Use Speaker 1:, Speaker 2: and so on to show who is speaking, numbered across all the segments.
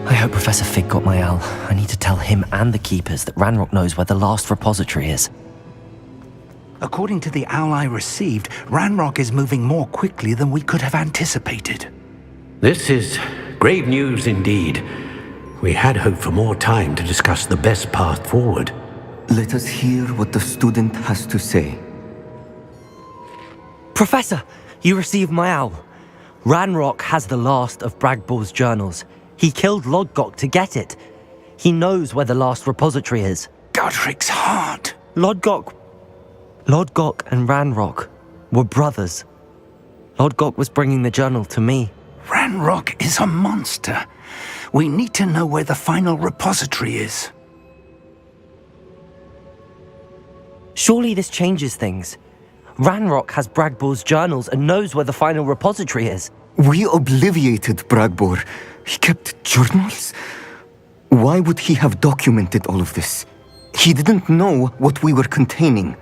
Speaker 1: I hope Professor Fig got my owl. I need to tell him and the Keepers that Ranrock knows where the last repository is.
Speaker 2: According to the owl I received, Ranrock is moving more quickly than we could have anticipated.
Speaker 3: This is grave news indeed. We had hoped for more time to discuss the best path forward.
Speaker 4: Let us hear what the student has to say.
Speaker 1: Professor, you received my owl. Ranrock has the last of Bragbor's journals. He killed Lodgok to get it. He knows where the last repository is.
Speaker 2: Godric's heart.
Speaker 1: Lodgok and Ranrock were brothers. Lodgok was bringing the journal to me.
Speaker 2: Ranrock is a monster. We need to know where the final repository is.
Speaker 1: Surely this changes things. Ranrock has Bragbor's journals and knows where the final repository is.
Speaker 4: We obliviated Bragbor. He kept journals? Why would he have documented all of this? He didn't know what we were containing.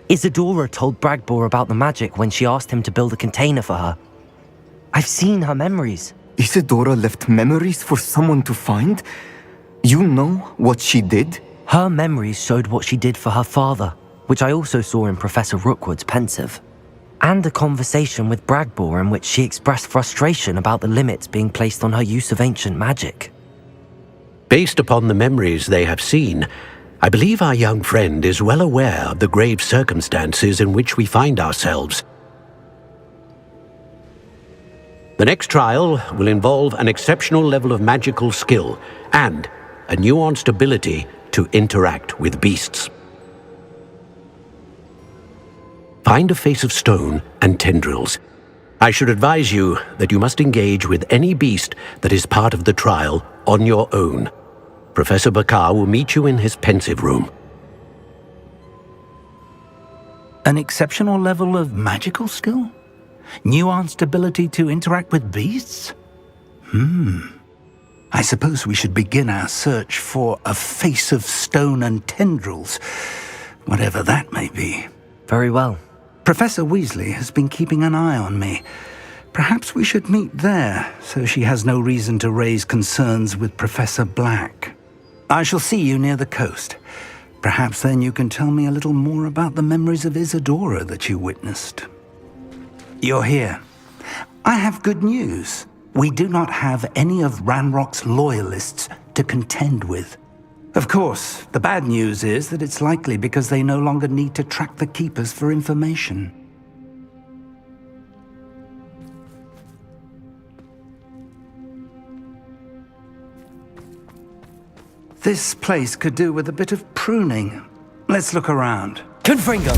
Speaker 1: Isidora told Bragbor about the magic when she asked him to build a container for her. I've seen her memories.
Speaker 4: Isidora left memories for someone to find? You know what she did?
Speaker 1: Her memories showed what she did for her father, which I also saw in Professor Rookwood's pensive. And a conversation with Bragbor in which she expressed frustration about the limits being placed on her use of ancient magic.
Speaker 3: Based upon the memories they have seen, I believe our young friend is well aware of the grave circumstances in which we find ourselves. The next trial will involve an exceptional level of magical skill and a nuanced ability to interact with beasts. Find a face of stone and tendrils. I should advise you that you must engage with any beast that is part of the trial on your own. Professor Bakar will meet you in his pensive room.
Speaker 2: An exceptional level of magical skill? Nuanced ability to interact with beasts? I suppose we should begin our search for a face of stone and tendrils, whatever that may be.
Speaker 1: Very well.
Speaker 2: Professor Weasley has been keeping an eye on me. Perhaps we should meet there, so she has no reason to raise concerns with Professor Black. I shall see you near the coast. Perhaps then you can tell me a little more about the memories of Isidora that you witnessed. You're here. I have good news. We do not have any of Ranrock's loyalists to contend with. Of course, the bad news is that it's likely because they no longer need to track the Keepers for information. This place could do with a bit of pruning. Let's look around.
Speaker 1: Confringo!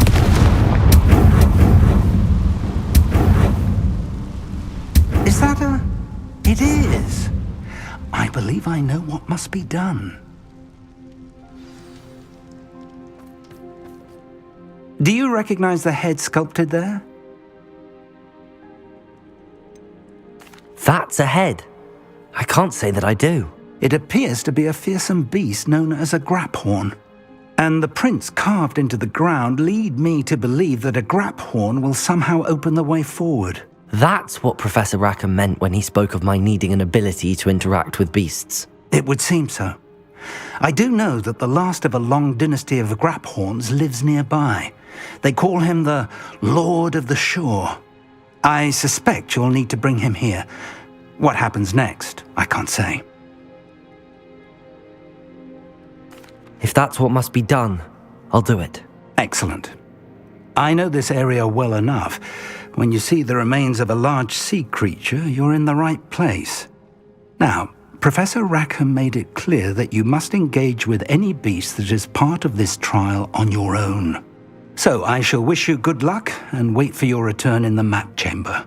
Speaker 2: Is that a... It is. I believe I know what must be done. Do you recognize the head sculpted there?
Speaker 1: That's a head. I can't say that I do.
Speaker 2: It appears to be a fearsome beast known as a graphorn. And the prints carved into the ground lead me to believe that a graphorn will somehow open the way forward.
Speaker 1: That's what Professor Rackham meant when he spoke of my needing an ability to interact with beasts.
Speaker 2: It would seem so. I do know that the last of a long dynasty of graphorns lives nearby. They call him the Lord of the Shore. I suspect you'll need to bring him here. What happens next, I can't say.
Speaker 1: If that's what must be done, I'll do it.
Speaker 2: Excellent. I know this area well enough. When you see the remains of a large sea creature, you're in the right place. Now, Professor Rackham made it clear that you must engage with any beast that is part of this trial on your own. So I shall wish you good luck and wait for your return in the map chamber.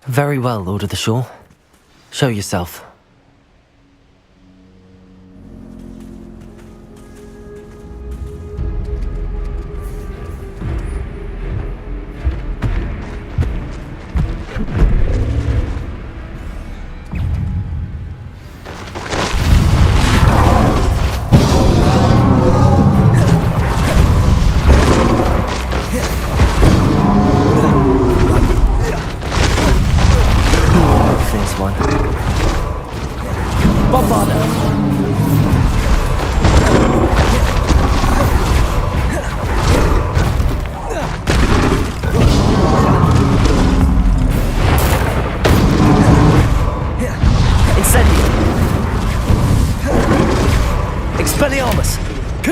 Speaker 1: Very well, Lord of the Shore. Show yourself.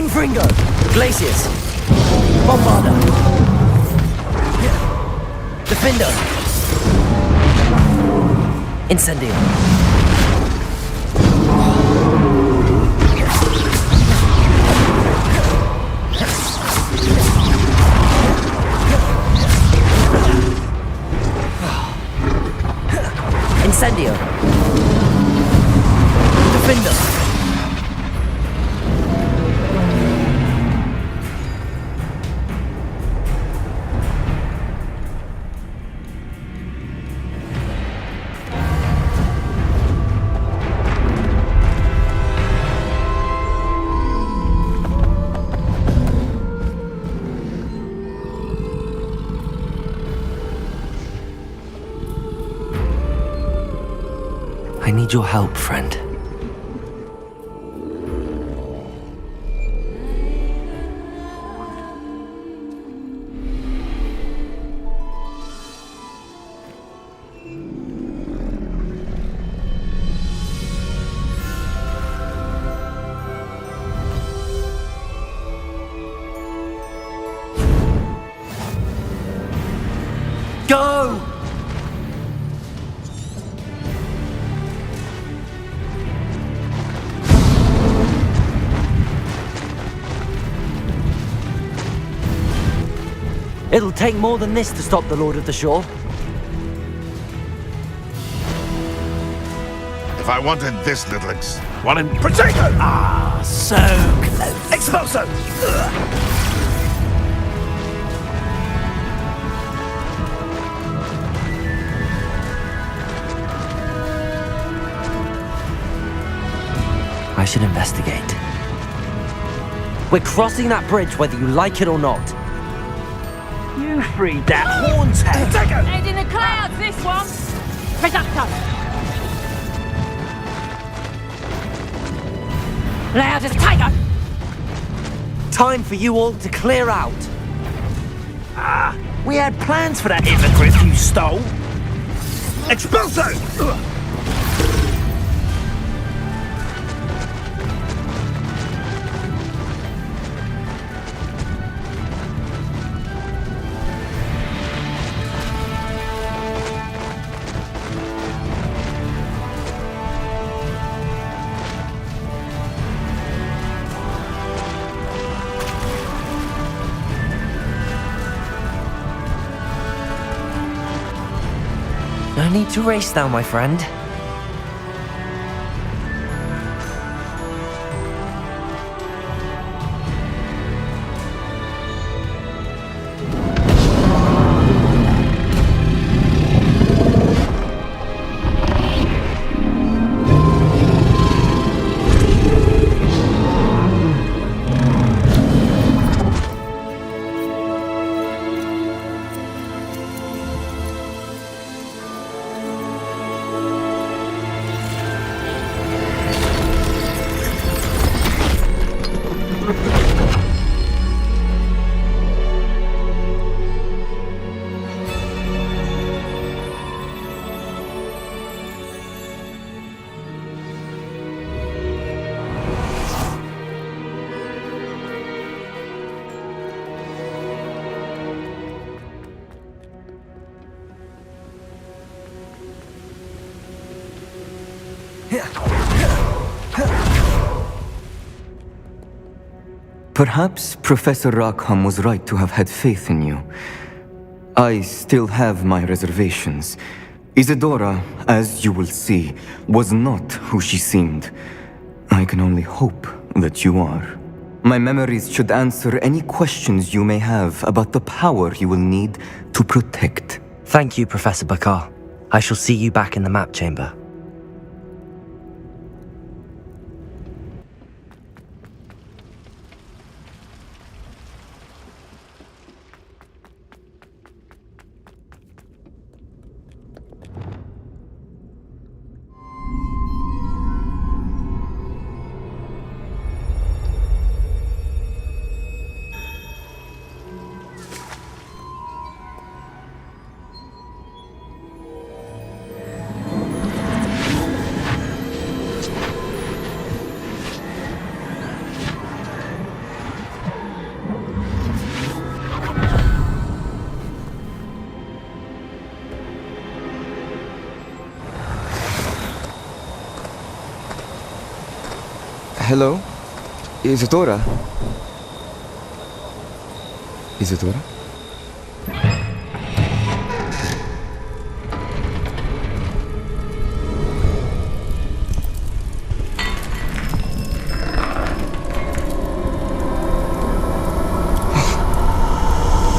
Speaker 1: Confringo! Glacius! Bombarda! Defender! Incendio! Incendio! Defender! I need your help, friend. Go! It'll take more than this to stop the Lord of the Shore.
Speaker 5: If I wanted this little
Speaker 6: One in Protego! Ah, so close. Expulso!
Speaker 1: I should investigate. We're crossing that bridge whether you like it or not.
Speaker 6: You freed that horn's head! Protego!
Speaker 7: Head in the clouds, this one! Reducto! Loud as tiger!
Speaker 1: Time for you all to clear out.
Speaker 6: Ah, we had plans for that hippogriff you stole. Expulso!
Speaker 1: No need to race now, my friend.
Speaker 4: Perhaps Professor Rackham was right to have had faith in you. I still have my reservations. Isidora, as you will see, was not who she seemed. I can only hope that you are. My memories should answer any questions you may have about the power you will need to protect.
Speaker 1: Thank you, Professor Bakar. I shall see you back in the map chamber.
Speaker 4: Hello? Isidora? Isidora?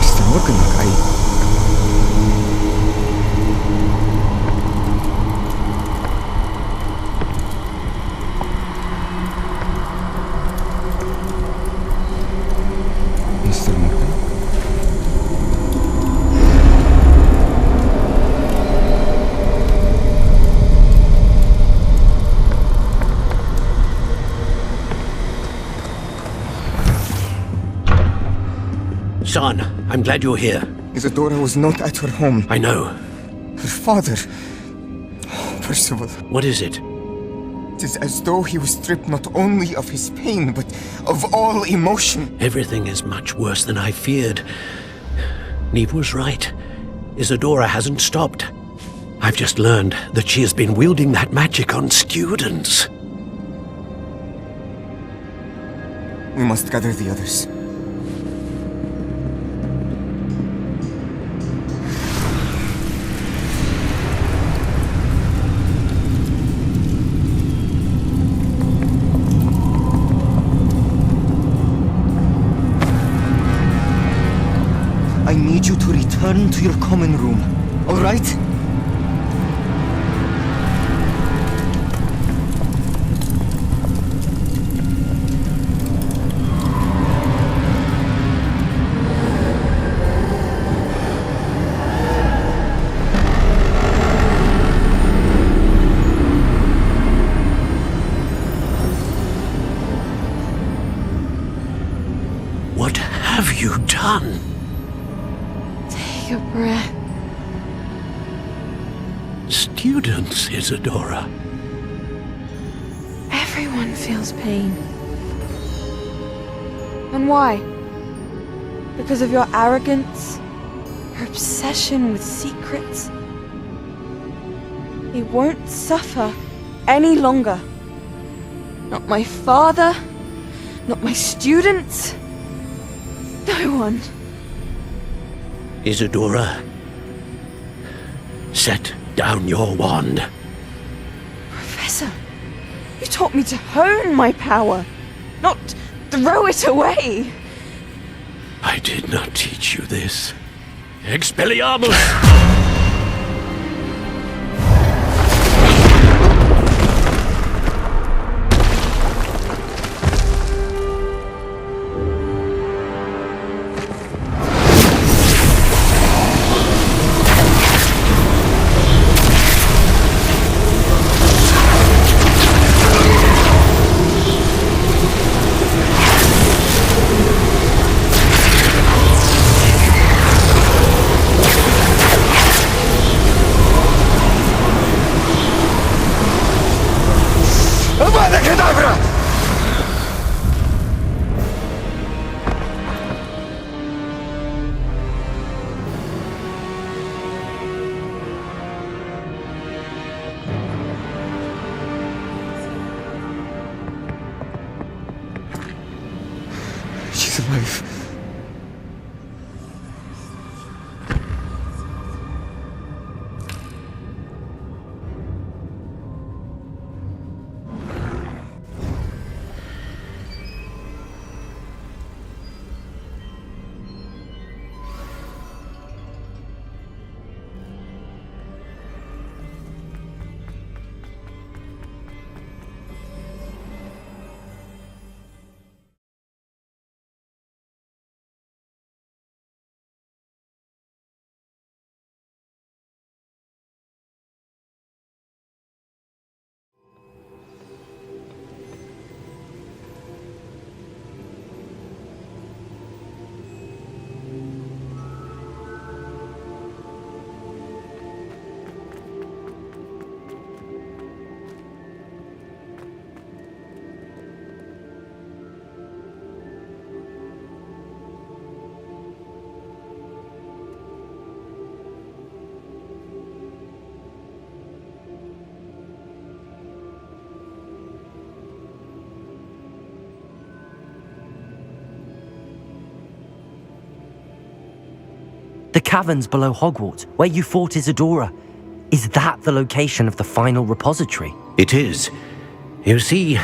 Speaker 4: Mr. Morganach, Mr. Morgan?
Speaker 3: Son, I'm glad you're here.
Speaker 8: Isidora was not at her home.
Speaker 3: I know.
Speaker 8: Her father... Percival,
Speaker 3: What is it?
Speaker 8: it is as though he was stripped not only of his pain, but of all emotion.
Speaker 3: Everything is much worse than I feared. Neve was right. Isidora hasn't stopped. I've just learned that she has been wielding that magic on students.
Speaker 8: We must gather the others. I need you to return to your common room, all right?
Speaker 3: What have you done?
Speaker 7: Take a breath.
Speaker 3: Students, Isidora.
Speaker 7: Everyone feels pain. And why? Because of your arrogance? Your obsession with secrets? He won't suffer any longer. Not my father, not my students, no one.
Speaker 3: Isidora, set down your wand.
Speaker 7: Professor, you taught me to hone my power, not throw it away.
Speaker 3: I did not teach you this. Expelliarmus!
Speaker 8: She's alive.
Speaker 1: The caverns below Hogwarts, where you fought Isidora. Is that the location of the final repository?
Speaker 3: It is. You see,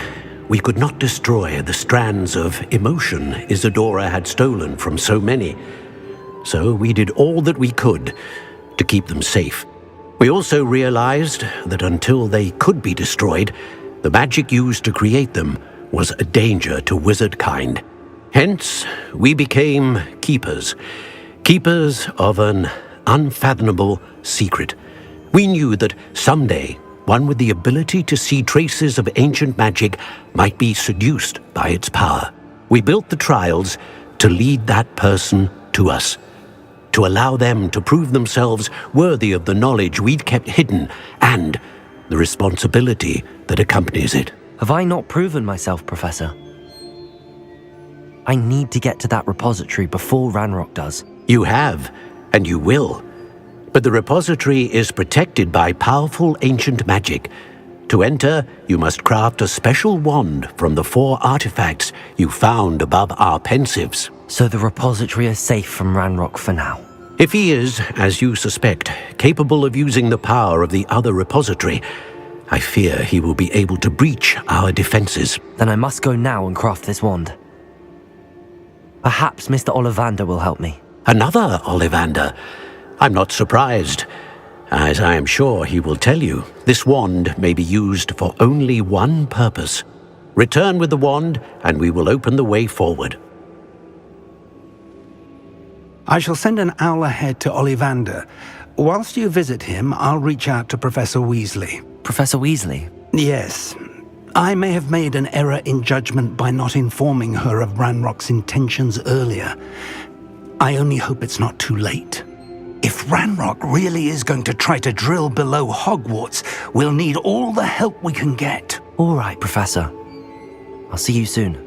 Speaker 3: we could not destroy the strands of emotion Isidora had stolen from so many. So we did all that we could to keep them safe. We also realized that until they could be destroyed, the magic used to create them was a danger to wizard kind. Hence, we became keepers. Keepers of an unfathomable secret. We knew that someday, one with the ability to see traces of ancient magic might be seduced by its power. We built the trials to lead that person to us, to allow them to prove themselves worthy of the knowledge we'd kept hidden and the responsibility that accompanies it.
Speaker 1: Have I not proven myself, Professor? I need to get to that repository before Ranrock does.
Speaker 3: You have, and you will. But the repository is protected by powerful ancient magic. To enter, you must craft a special wand from the 4 artifacts you found above our pensives.
Speaker 1: So the repository is safe from Ranrock for now.
Speaker 3: If he is, as you suspect, capable of using the power of the other repository, I fear he will be able to breach our defenses.
Speaker 1: Then I must go now and craft this wand. Perhaps Mr. Ollivander will help me.
Speaker 3: Another Ollivander? I'm not surprised. As I am sure he will tell you, this wand may be used for only one purpose. Return with the wand, and we will open the way forward.
Speaker 2: I shall send an owl ahead to Ollivander. Whilst you visit him, I'll reach out to Professor Weasley.
Speaker 1: Professor Weasley?
Speaker 2: Yes. I may have made an error in judgment by not informing her of Ranrock's intentions earlier. I only hope it's not too late. If Ranrock really is going to try to drill below Hogwarts, we'll need all the help we can get.
Speaker 1: All right, Professor. I'll see you soon.